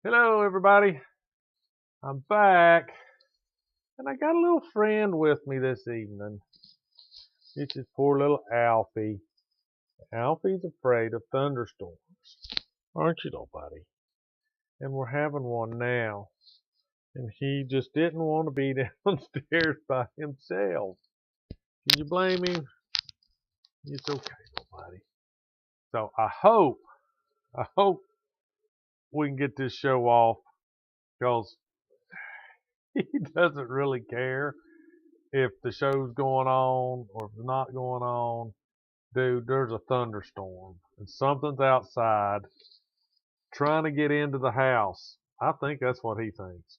Hello, everybody. I'm back, and I got a little friend with me this evening. It's this poor little Alfie. Alfie's afraid of thunderstorms, aren't you, little buddy? And we're having one now, and he just didn't want to be downstairs by himself. Can you blame him? It's okay, little buddy. So I hope we can get this show off because he doesn't really care if the show's going on or if it's not going on. Dude, there's a thunderstorm and something's outside trying to get into the house. I think that's what he thinks.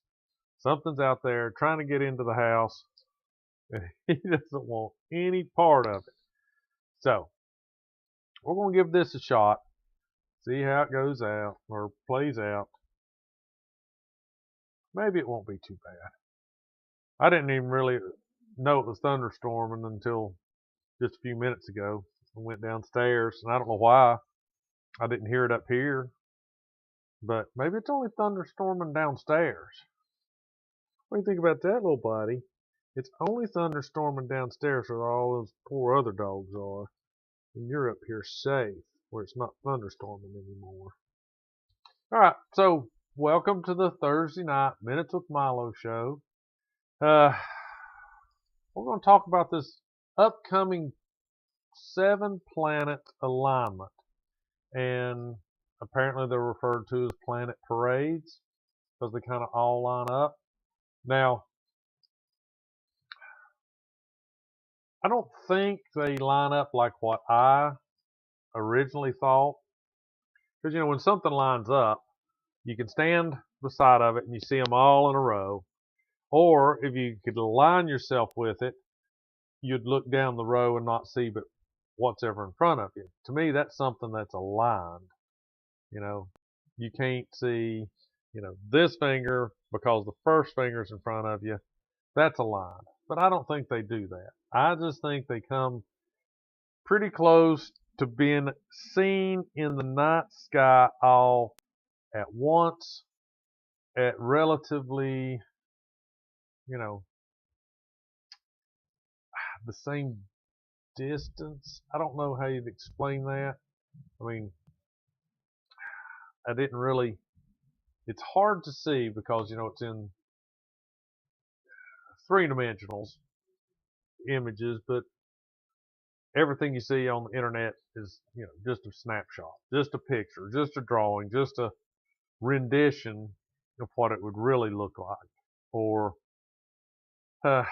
Something's out there trying to get into the house and he doesn't want any part of it. So, we're going to give this a shot, see how it goes out or plays out. Maybe it won't be too bad. I didn't even really know it was thunderstorming until just a few minutes ago. I went downstairs and I don't know why I didn't hear it up here. But maybe it's only thunderstorming downstairs. What do you think about that, little buddy? It's only thunderstorming downstairs where all those poor other dogs are. And you're up here safe where it's not thunderstorming anymore. All right, so welcome to the Thursday night Minutes with Milo show. We're going to talk about this upcoming 7-planet alignment. And apparently they're referred to as planet parades because they kind of all line up. Now, I don't think they line up like what I originally thought. Because, when something lines up, you can stand beside of it and you see them all in a row. Or if you could align yourself with it, you'd look down the row and not see but what's ever in front of you. To me, that's something that's aligned. You know, you can't see, this finger because the first finger's in front of you. That's aligned. But I don't think they do that. I just think they come pretty close to being seen in the night sky all at once at relatively, you know, the same distance. I don't know how you'd explain that. I mean, I didn't really, it's hard to see because, it's in three dimensionals images, but everything you see on the internet is, just a snapshot, just a picture, just a drawing, just a rendition of what it would really look like. Or, uh,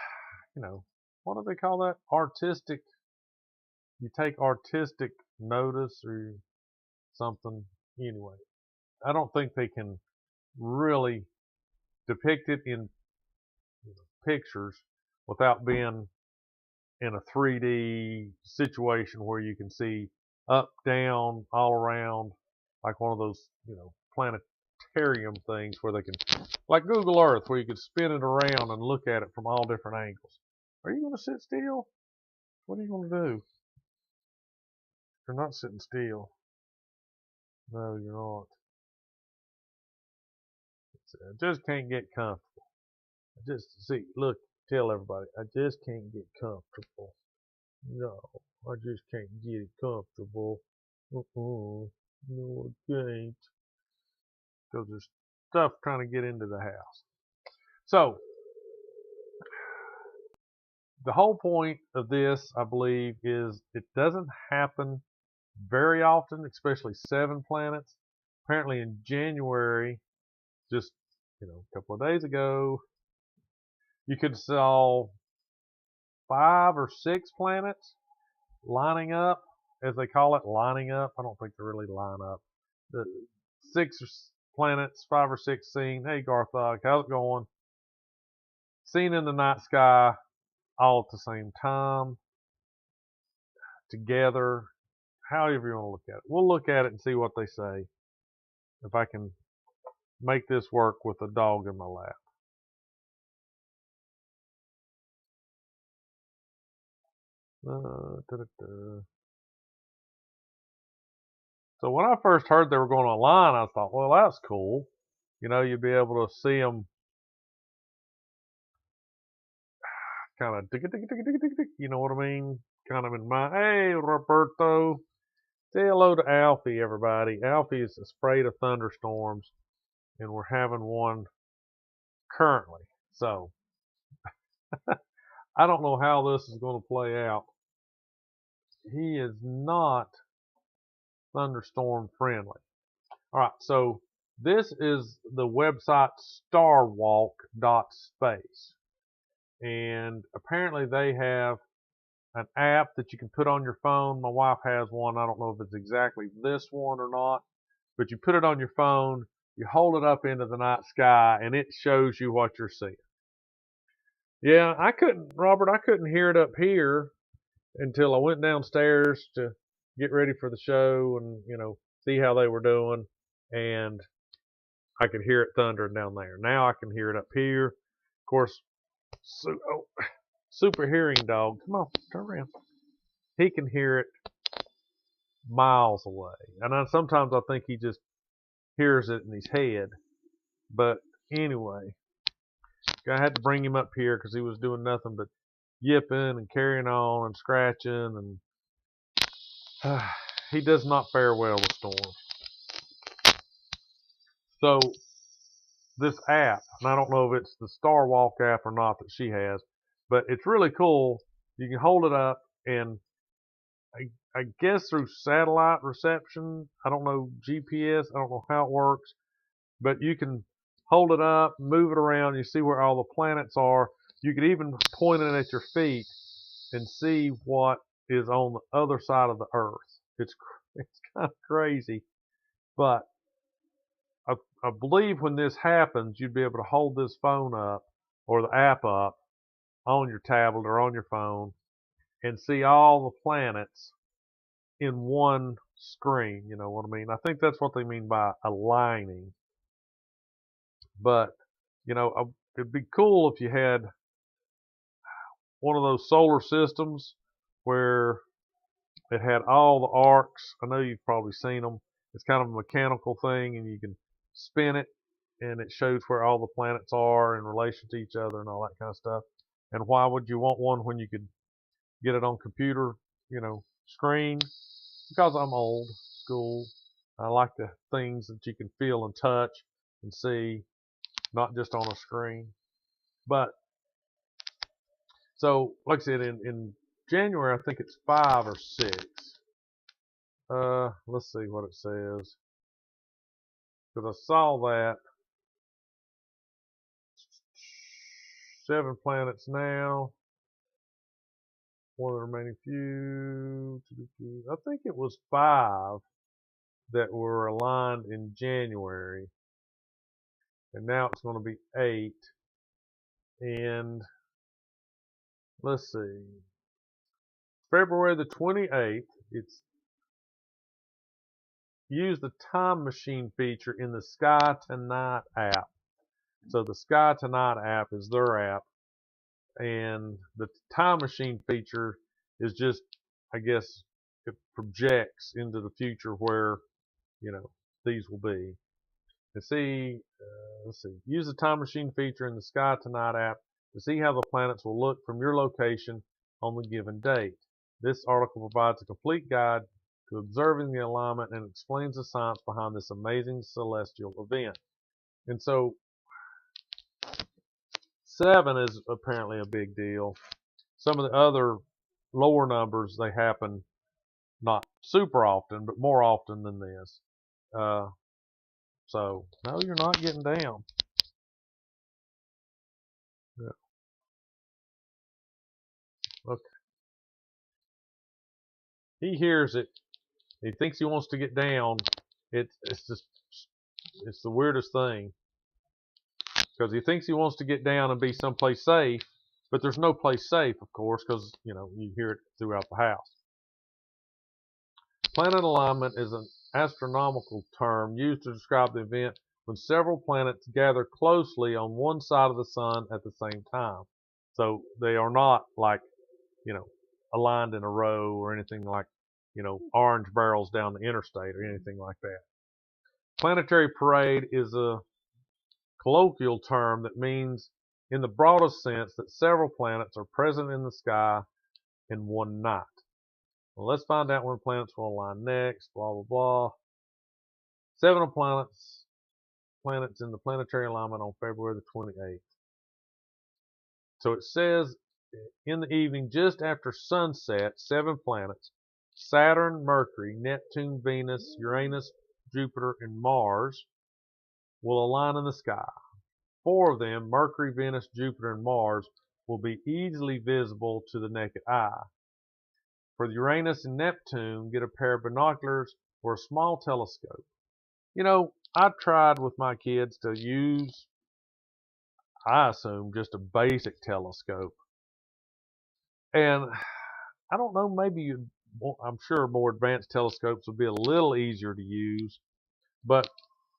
what do they call that? Artistic. You take artistic notice or something. Anyway, I don't think they can really depict it in pictures without being in a 3D situation where you can see up, down, all around, like one of those, planetarium things where they can, like Google Earth, where you could spin it around and look at it from all different angles. Are you going to sit still? What are you going to do? You're not sitting still. No, you're not. I just can't get comfortable. Look, tell everybody, I just can't get comfortable. No, I just can't get comfortable. No, I can't. Because there's stuff trying to get into the house. So, the whole point of this, I believe, is it doesn't happen very often, especially 7 planets. Apparently in January, just a couple of days ago, you could saw 5 or 6 planets lining up, as they call it, lining up. I don't think they really line up. The 6 planets, 5 or 6 seen. Hey Garthog, how's it going? Seen in the night sky all at the same time, together, however you want to look at it. We'll look at it and see what they say. If I can make this work with a dog in my lap. So when I first heard they were going online, I thought, well, that's cool. You know, you'd be able to see them kind of, you know what I mean? Kind of in my, hey, Roberto. Say hello to Alfie, everybody. Alfie is afraid of thunderstorms, and we're having one currently. So, I don't know how this is going to play out. He is not thunderstorm friendly. All right, so this is the website starwalk.space. And apparently they have an app that you can put on your phone. My wife has one. I don't know if it's exactly this one or not, but you put it on your phone, you hold it up into the night sky, and it shows you what you're seeing. Yeah, Robert, I couldn't hear it up here until I went downstairs to get ready for the show and, see how they were doing. And I could hear it thundering down there. Now I can hear it up here. Of course, super hearing dog. Come on, turn around. He can hear it miles away. And sometimes I think he just hears it in his head. But anyway, I had to bring him up here because he was doing nothing but yipping and carrying on and scratching. And he does not fare well with storms. So this app, and I don't know if it's the Star Walk app or not that she has, but it's really cool. You can hold it up, and I guess through satellite reception, I don't know, GPS, I don't know how it works, but you can hold it up, move it around, you see where all the planets are. You could even point it at your feet and see what is on the other side of the Earth. It's kind of crazy, but I believe when this happens, you'd be able to hold this phone up or the app up on your tablet or on your phone and see all the planets in one screen. You know what I mean? I think that's what they mean by aligning. But, it'd be cool if you had one of those solar systems where it had all the arcs. I know you've probably seen them. It's kind of a mechanical thing, and you can spin it, and it shows where all the planets are in relation to each other and all that kind of stuff. And why would you want one when you could get it on computer, screen? Because I'm old school. I like the things that you can feel and touch and see, not just on a screen. But so, like I said, in January, I think it's 5 or 6. Let's see what it says. Because I saw that 7 planets now. One of the remaining few. I think it was 5 that were aligned in January. And now it's going to be 8. And let's see. February the 28th, it's use the time machine feature in the Sky Tonight app. So the Sky Tonight app is their app, and the time machine feature is just, I guess, it projects into the future where, these will be. And see, let's see, use the time machine feature in the Sky Tonight app to see how the planets will look from your location on the given date. This article provides a complete guide to observing the alignment and explains the science behind this amazing celestial event. And so 7 is apparently a big deal. Some of the other lower numbers, they happen not super often, but more often than this. So, no, you're not getting down. Yeah. Okay. He hears it. He thinks he wants to get down. It's the weirdest thing. Because he thinks he wants to get down and be someplace safe, but there's no place safe, of course, because, you hear it throughout the house. Planet alignment is an astronomical term used to describe the event when several planets gather closely on one side of the sun at the same time. So they are not like, aligned in a row or anything like, orange barrels down the interstate or anything like that. Planetary parade is a colloquial term that means, in the broadest sense, that several planets are present in the sky in one night. Well, let's find out when planets will align next, blah, blah, blah. 7 of planets in the planetary alignment on February the 28th. So it says in the evening, just after sunset, 7 planets, Saturn, Mercury, Neptune, Venus, Uranus, Jupiter, and Mars, will align in the sky. 4 of them, Mercury, Venus, Jupiter, and Mars, will be easily visible to the naked eye. For the Uranus and Neptune, get a pair of binoculars or a small telescope. You know, I tried with my kids to use, I assume, just a basic telescope. And I don't know, maybe I'm sure more advanced telescopes would be a little easier to use. But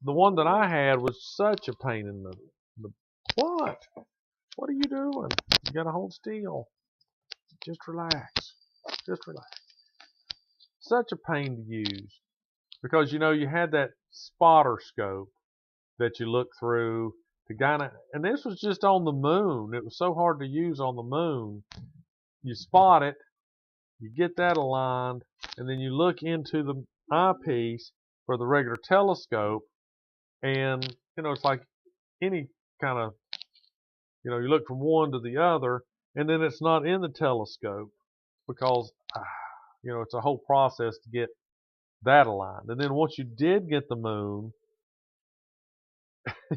the one that I had was such a pain in the what? What are you doing? You gotta hold still. Just relax. Just relax. Such a pain to use. Because you had that spotter scope that you look through to kind of, and this was just on the moon. It was so hard to use on the moon. You spot it, you get that aligned, and then you look into the eyepiece for the regular telescope, and it's like any kind of, you look from one to the other, and then it's not in the telescope because it's a whole process to get that aligned. And then once you did get the moon,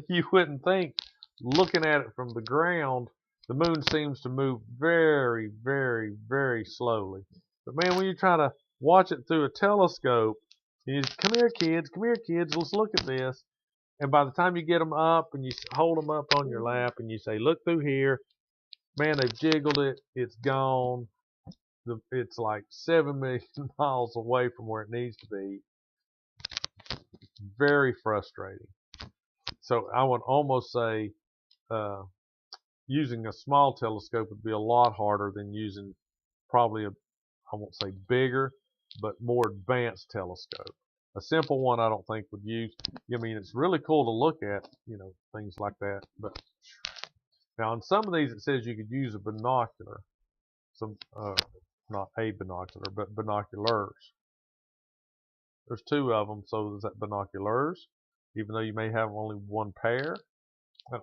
you wouldn't think, looking at it from the ground, the moon seems to move very, very, very slowly. But man, when you try to watch it through a telescope, you just, come here kids, let's look at this. And by the time you get them up and you hold them up on your lap and you say, look through here, man, they've jiggled it, it's gone. It's like 7 million miles away from where it needs to be. Very frustrating. So I would almost say using a small telescope would be a lot harder than using probably I won't say bigger, but more advanced telescope. A simple one I don't think would use. I mean, it's really cool to look at, things like that. But now on some of these it says you could use a binocular. Not a binocular, but binoculars. There's 2 of them, so is that binoculars? Even though you may have only one pair. Oh.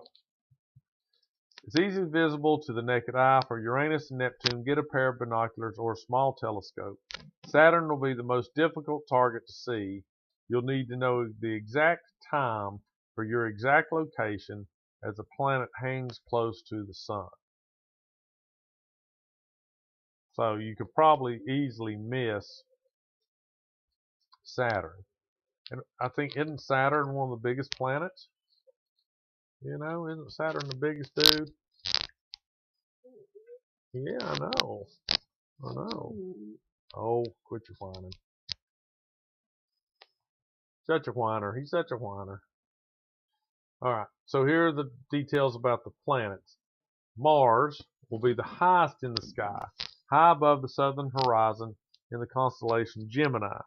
It's easily visible to the naked eye. For Uranus and Neptune, get a pair of binoculars or a small telescope. Saturn will be the most difficult target to see. You'll need to know the exact time for your exact location as the planet hangs close to the sun. So you could probably easily miss Saturn. And I think, isn't Saturn one of the biggest planets? Isn't Saturn the biggest dude? Yeah, I know. I know. Oh, quit your whining. Such a whiner. He's such a whiner. Alright, so here are the details about the planets. Mars will be the highest in the sky, high above the southern horizon in the constellation Gemini.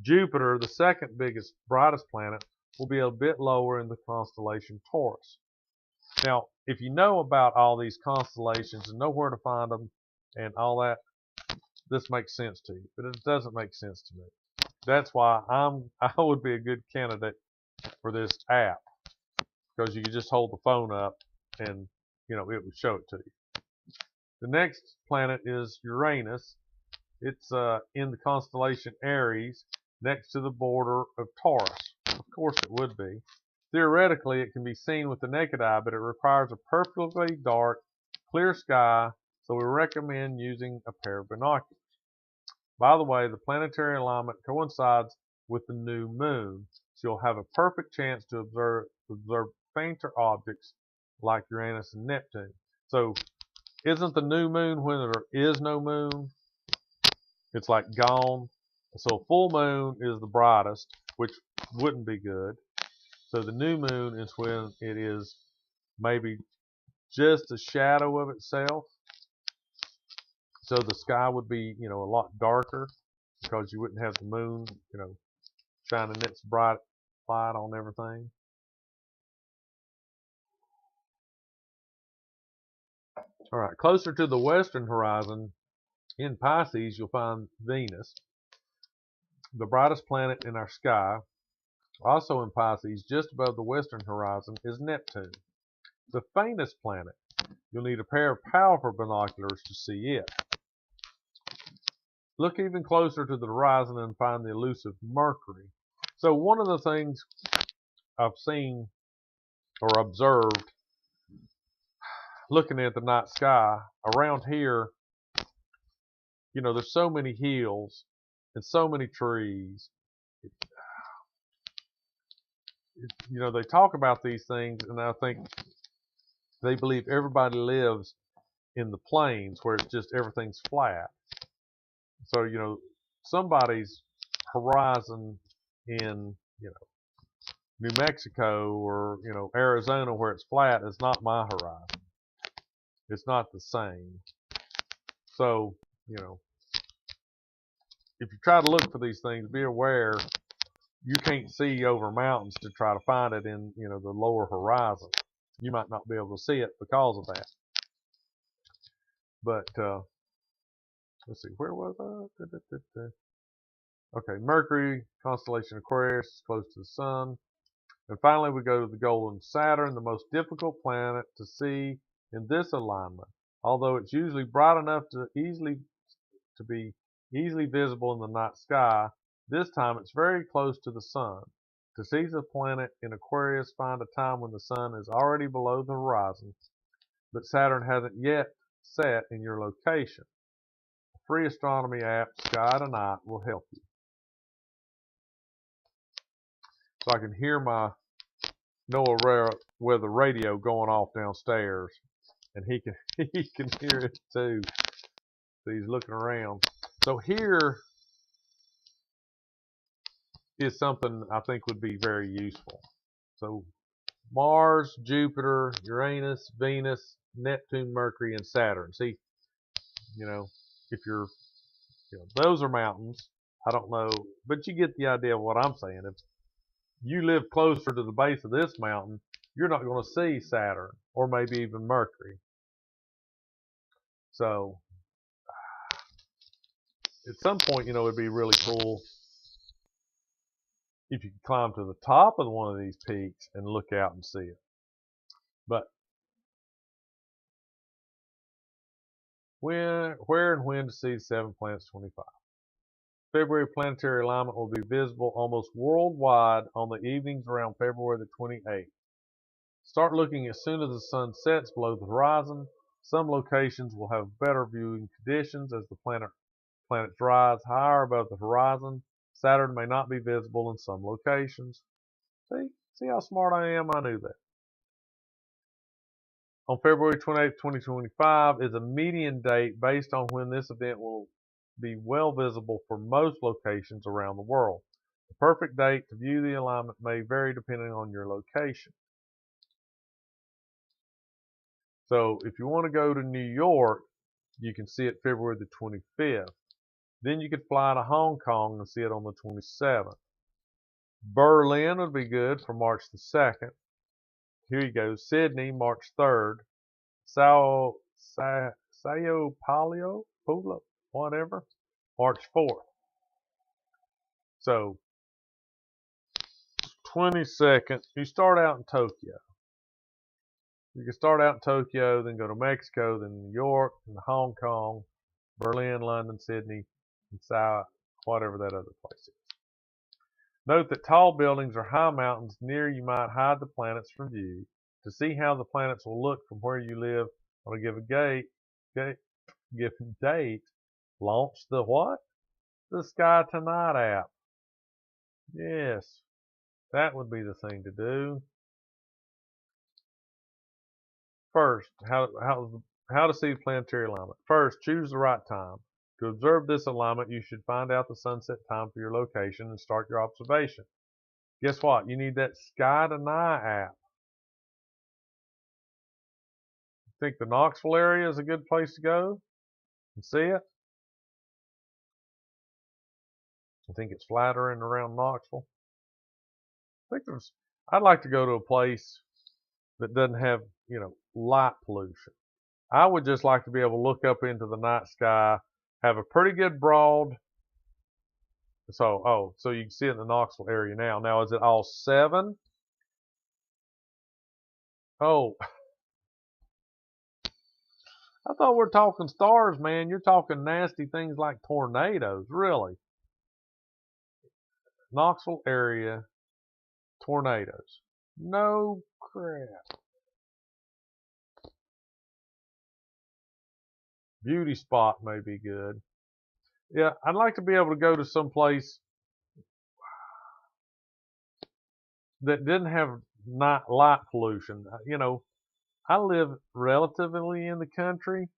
Jupiter, the second biggest, brightest planet, will be a bit lower in the constellation Taurus. Now, if you know about all these constellations and know where to find them and all that, this makes sense to you. But it doesn't make sense to me. That's why I would be a good candidate for this app, because you can just hold the phone up and it would show it to you. The next planet is Uranus. It's in the constellation Aries, next to the border of Taurus. Of course it would be. Theoretically, it can be seen with the naked eye, but it requires a perfectly dark, clear sky, so we recommend using a pair of binoculars. By the way, the planetary alignment coincides with the new moon, so you'll have a perfect chance to observe fainter objects like Uranus and Neptune. So, isn't the new moon when there is no moon? It's like gone. So full moon is the brightest, which wouldn't be good. So the new moon is when it is maybe just a shadow of itself. So the sky would be, a lot darker because you wouldn't have the moon, shining its bright light on everything. All right, closer to the western horizon in Pisces, you'll find Venus, the brightest planet in our sky. Also in Pisces, just above the western horizon, is Neptune, the faintest planet. You'll need a pair of powerful binoculars to see it. Look even closer to the horizon and find the elusive Mercury. So one of the things I've seen or observed looking at the night sky around here, you know, there's so many hills and so many trees. You know, they talk about these things, and I think they believe everybody lives in the plains where it's just everything's flat. So, you know, somebody's horizon in, you know, New Mexico or, you know, Arizona where it's flat is not my horizon. It's not the same. So, you know, if you try to look for these things, be aware you can't see over mountains to try to find it in, you know, the lower horizon. You might not be able to see it because of that. But let's see, where was I? Okay, Mercury, constellation Aquarius, is close to the sun. And finally, we go to the golden Saturn, the most difficult planet to see in this alignment. Although it's usually bright enough to be easily visible in the night sky, this time it's very close to the sun. To see the planet in Aquarius, find a time when the sun is already below the horizon, but Saturn hasn't yet set in your location. A free astronomy app, Sky Tonight, will help you. So I can hear my NOAA weather radio going off downstairs, and he can hear it too. So he's looking around. So here is something I think would be very useful. So Mars, Jupiter, Uranus, Venus, Neptune, Mercury, and Saturn. See, you know, if you're, you know, those are mountains. I don't know, but you get the idea of what I'm saying. If you live closer to the base of this mountain, you're not going to see Saturn or maybe even Mercury. So at some point, you know, it'd be really cool if you could climb to the top of one of these peaks and look out and see it. But where and when to see the 7 planets 25. February planetary alignment will be visible almost worldwide on the evenings around February the 28th. Start looking as soon as the sun sets below the horizon. Some locations will have better viewing conditions as the planets rise higher above the horizon. Saturn may not be visible in some locations. See how smart I am? I knew that. On February 28, 2025 is a median date based on when this event will be well visible for most locations around the world. The perfect date to view the alignment may vary depending on your location. So if you want to go to New York, you can see it February the 25th. Then you could fly to Hong Kong and see it on the 27th. Berlin would be good for March the 2nd. Here you go. Sydney, March 3rd. Sao Paulo, whatever, March 4th. So 22nd, you start out in Tokyo. You can start out in Tokyo, then go to Mexico, then New York, and Hong Kong, Berlin, London, Sydney, and Sao, whatever that other place is. Note that tall buildings or high mountains near you might hide the planets from view. To see how the planets will look from where you live on a given date, launch the what? The Sky Tonight app. Yes, that would be the thing to do. First, how to see planetary alignment. First, choose the right time. To observe this alignment, you should find out the sunset time for your location and start your observation. Guess what? You need that Sky Tonight app. Think the Knoxville area is a good place to go and see it? I think it's flatter in around Knoxville. I'd like to go to a place that doesn't have, you know, light pollution. I would just like to be able to look up into the night sky, have a pretty good broad. So you can see it in the Knoxville area now. Now, is it all 7? Oh, I thought we're talking stars, man. You're talking nasty things like tornadoes, really. Knoxville area, tornadoes. No crap. Beauty spot may be good. Yeah, I'd like to be able to go to some place that didn't have light pollution. You know, I live relatively in the country,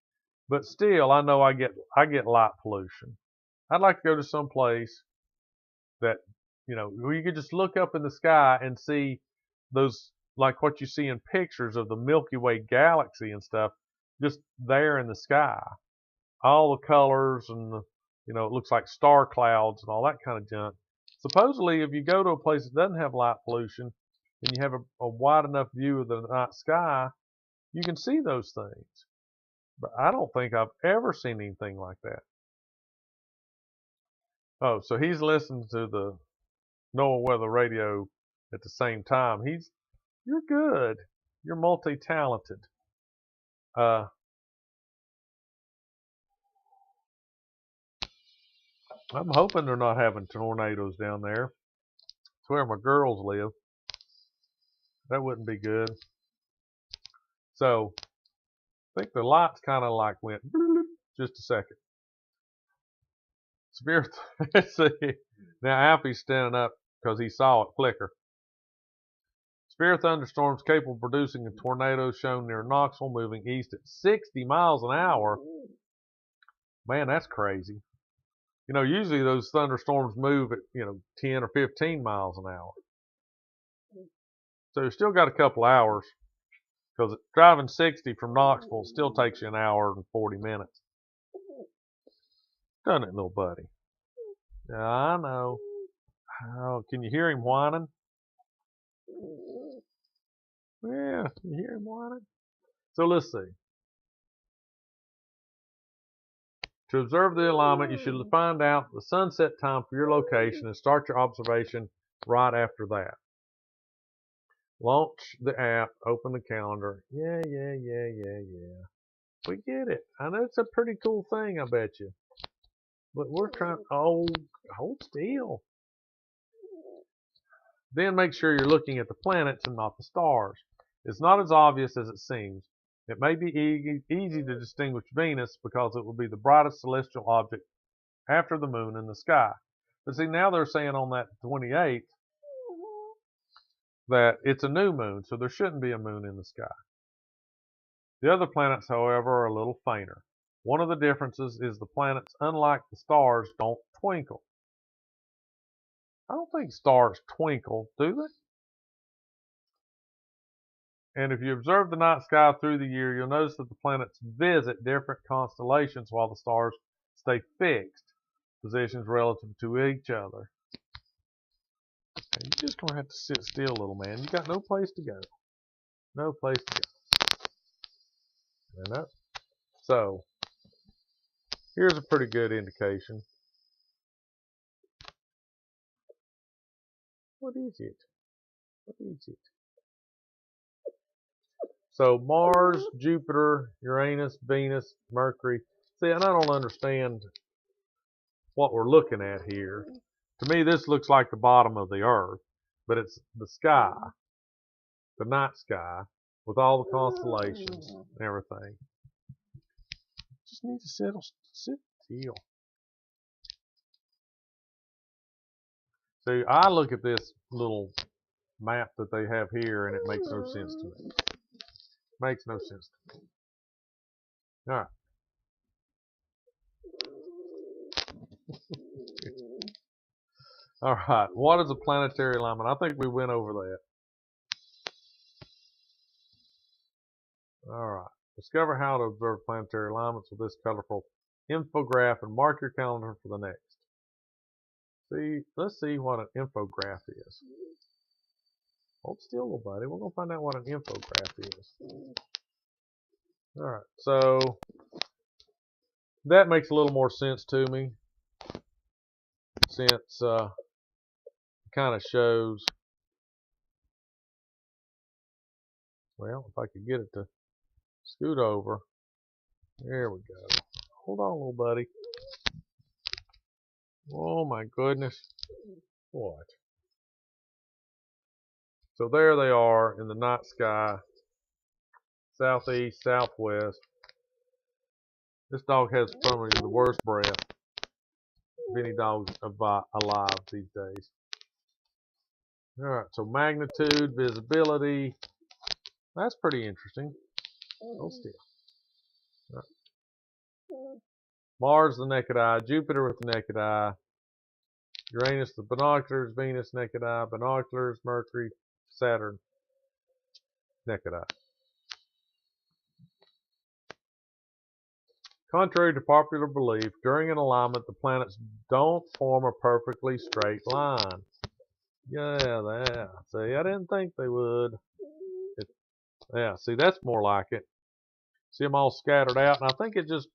but still, I know I get light pollution. I'd like to go to some place that, you know, where you could just look up in the sky and see those, like what you see in pictures of the Milky Way galaxy and stuff, just there in the sky. All the colors and the, you know, it looks like star clouds and all that kind of junk. Supposedly, if you go to a place that doesn't have light pollution and you have a wide enough view of the night sky, you can see those things. But I don't think I've ever seen anything like that. Oh, so he's listening to the NOAA weather radio at the same time. You're good. You're multi-talented. I'm hoping they're not having tornadoes down there. It's where my girls live. That wouldn't be good. So I think the lights kind of like went just a second. Spirit, let's see. Now Alfie's standing up because he saw it flicker. Severe thunderstorms capable of producing a tornado shown near Knoxville, moving east at 60 miles an hour. Man, that's crazy. You know, usually those thunderstorms move at, 10 or 15 miles an hour. So you still got a couple hours, because driving 60 from Knoxville still takes you an hour and 40 minutes. Doesn't it, little buddy? Yeah, I know. Oh, can you hear him whining? Yeah, you hear him whining? So let's see. To observe the alignment, you should find out the sunset time for your location and start your observation right after that. Launch the app, open the calendar. Yeah. We get it. I know it's a pretty cool thing, I bet you. But we're trying, hold still. Then make sure you're looking at the planets and not the stars. It's not as obvious as it seems. It may be easy to distinguish Venus because it will be the brightest celestial object after the moon in the sky. But see, now they're saying on that 28th that it's a new moon, so there shouldn't be a moon in the sky. The other planets, however, are a little fainter. One of the differences is the planets, unlike the stars, don't twinkle. I don't think stars twinkle, do they? And if you observe the night sky through the year, you'll notice that the planets visit different constellations while the stars stay fixed positions relative to each other. You're just going to have to sit still, little man. You got no place to go. No place to go. So, here's a pretty good indication. What is it? What is it? So, Mars, Jupiter, Uranus, Venus, Mercury. See, and I don't understand what we're looking at here. To me, this looks like the bottom of the earth, but it's the sky, the night sky, with all the constellations and everything. Just need to sit still. See, I look at this little map that they have here, and it makes no sense to me. Makes no sense to me. All right. All right. What is a planetary alignment? I think we went over that. All right. Discover how to observe planetary alignments with this colorful infograph and mark your calendar for the next. Let's see what an infograph is. Hold still, little buddy. We're going to find out what an infograph is. Alright, so that makes a little more sense to me, since it kind of shows, well, if I could get it to scoot over. There we go. Hold on, little buddy. Oh my goodness. What? So there they are in the night sky, southeast, southwest. This dog has probably the worst breath of any dog alive these days. Alright, so magnitude, visibility. That's pretty interesting. Hold still. Right. Mars, the naked eye. Jupiter with the naked eye. Uranus, the binoculars. Venus, naked eye. Binoculars. Mercury, Saturn, naked eye. Contrary to popular belief, during an alignment, the planets don't form a perfectly straight line. Yeah. See, I didn't think they would. Yeah, see, that's more like it. See them all scattered out, and I think it just,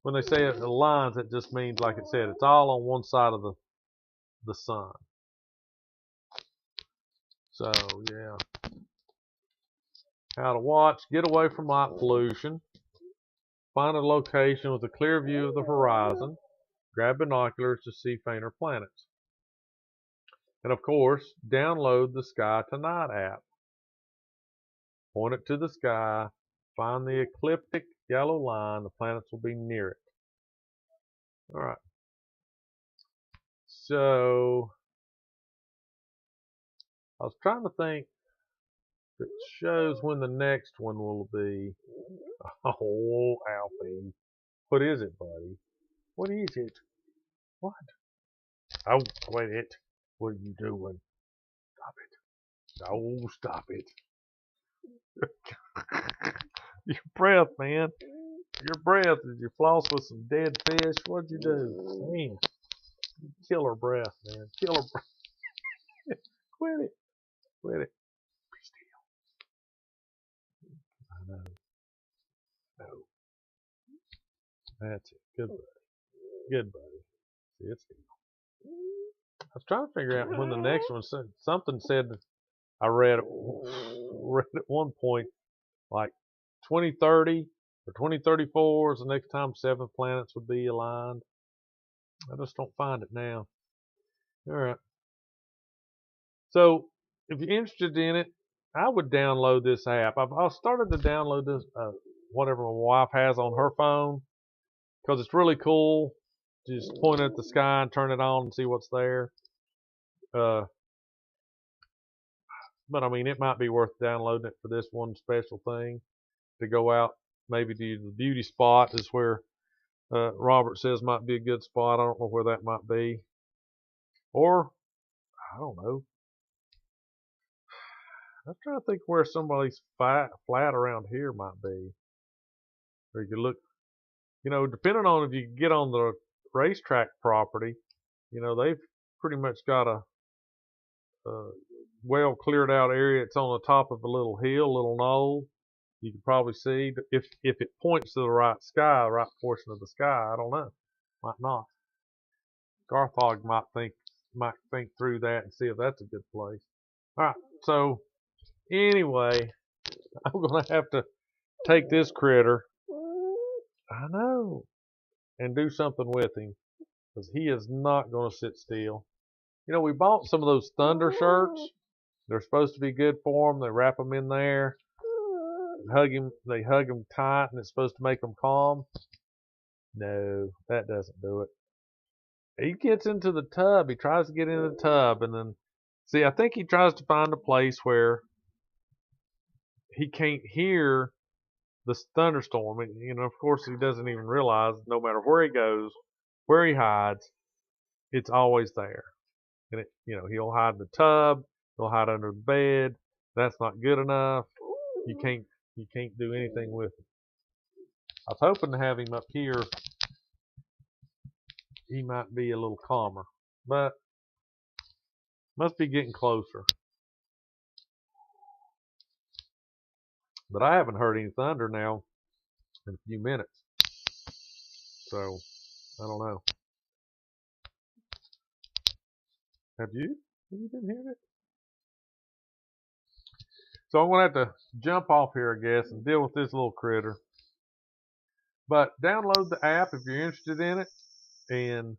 when they say it aligns, it just means, like it said, it's all on one side of the sun. So, yeah. How to watch: get away from light pollution. Find a location with a clear view of the horizon. Grab binoculars to see fainter planets. And of course, download the Sky Tonight app. Point it to the sky. Find the ecliptic yellow line. The planets will be near it. All right. So, I was trying to think if it shows when the next one will be. Oh, Alfie. What is it, buddy? What is it? What? Oh, quit it. What are you doing? Stop it. No, stop it. Your breath, man. Your breath. Did you floss with some dead fish? What'd you do? Man, killer breath, man. Killer breath. Quit it. Quit it. Be still. I know. No. That's it. Good buddy. Good buddy. See, it's still. I was trying to figure out when the next one said. Something said, I read at one point, like 2030 or 2034 is the next time 7 planets would be aligned. I just don't find it now. All right. So if you're interested in it, I would download this app. I've started to download this, whatever my wife has on her phone, because it's really cool. Just point at the sky and turn it on and see what's there. But I mean, it might be worth downloading it for this one special thing, to go out maybe to the beauty spot is where Robert says might be a good spot. I don't know where that might be. Or, I don't know. I'm trying to think where somebody's flat around here might be. Or you could look, depending on if you get on the racetrack property, they've pretty much got a well cleared out area. It's on the top of a little hill, little knoll. You can probably see if it points to the right sky, the right portion of the sky. I don't know, might not. Garthog might think through that and see if that's a good place. All right, so anyway, I'm gonna have to take this critter, I know, and do something with him, because he is not gonna sit still. We bought some of those thunder shirts. They're supposed to be good for him. They wrap them in there, they hug him tight, and it's supposed to make them calm. No, that doesn't do it. He gets into the tub. He tries to get into the tub, and then, see, I think he tries to find a place where he can't hear the thunderstorm. And, of course, he doesn't even realize no matter where he goes, where he hides, it's always there. And he'll hide in the tub, he'll hide under the bed. That's not good enough. You can't do anything with it. I was hoping to have him up here. He might be a little calmer, but must be getting closer. But I haven't heard any thunder now. in a few minutes. So I don't know. Have you? Have you been hearing it? So I'm going to have to jump off here, I guess, and deal with this little critter. But download the app if you're interested in it, and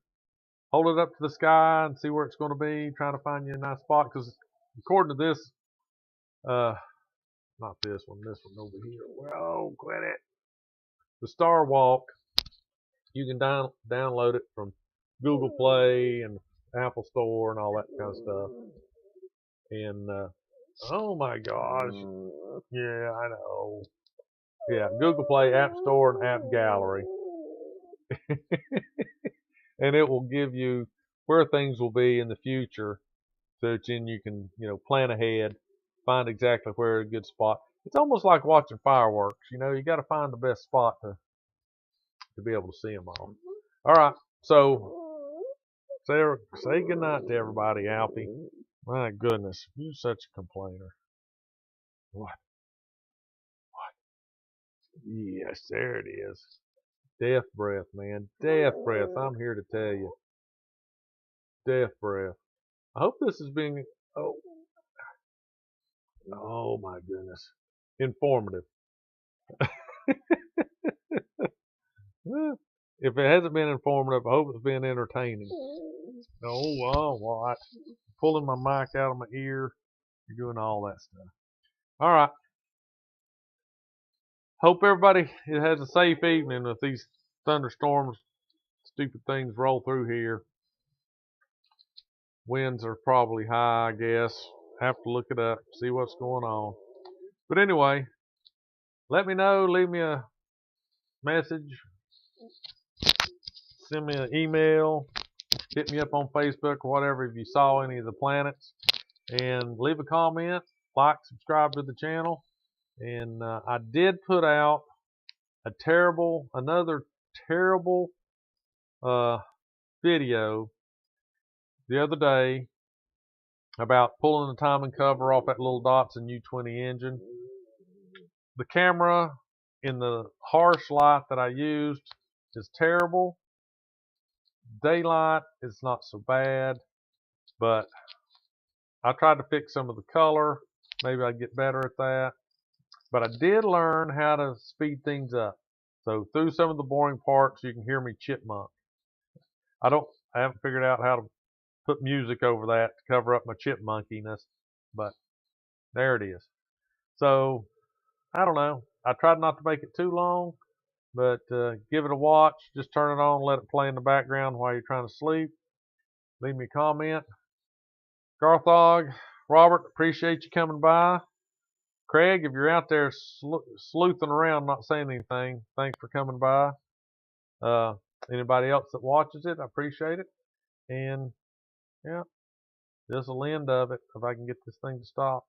hold it up to the sky and see where it's going to be. Trying to find you a nice spot, because according to this, not this one over here. Well, quit it. The Star Walk, you can download it from Google Play and Apple Store and all that kind of stuff. And oh my gosh, yeah, I know. Yeah, Google Play, App Store, and App Gallery. And it will give you where things will be in the future, so that then you can, plan ahead, find exactly where a good spot. It's almost like watching fireworks. You got to find the best spot to be able to see them all. All right, so say goodnight to everybody, Alfie. My goodness, you're such a complainer. What? Yes, there it is. Death breath, man. Death breath. I'm here to tell you. Death breath. I hope this is being, oh my goodness, informative. If it hasn't been informative, I hope it's been entertaining. Oh, what? Pulling my mic out of my ear. You're doing all that stuff. All right. Hope everybody has a safe evening with these thunderstorms. Stupid things roll through here. Winds are probably high, I guess. Have to look it up, see what's going on. But anyway, let me know. Leave me a message. Send me an email. Hit me up on Facebook or whatever if you saw any of the planets. And leave a comment. Like, subscribe to the channel. And I did put out another terrible video the other day about pulling the timing cover off that little Datsun U20 engine. The camera in the harsh light that I used is terrible. Daylight is not so bad, but I tried to fix some of the color. Maybe I'd get better at that. But I did learn how to speed things up. So through some of the boring parts, you can hear me chipmunk. I haven't figured out how to put music over that to cover up my chipmunkiness, but there it is. So I don't know. I tried not to make it too long, but give it a watch. Just turn it on, let it play in the background while you're trying to sleep. Leave me a comment. Garthog, Robert, appreciate you coming by. Craig, if you're out there sleuthing around not saying anything, thanks for coming by. Anybody else that watches it, I appreciate it. And yeah, this will the end of it if I can get this thing to stop.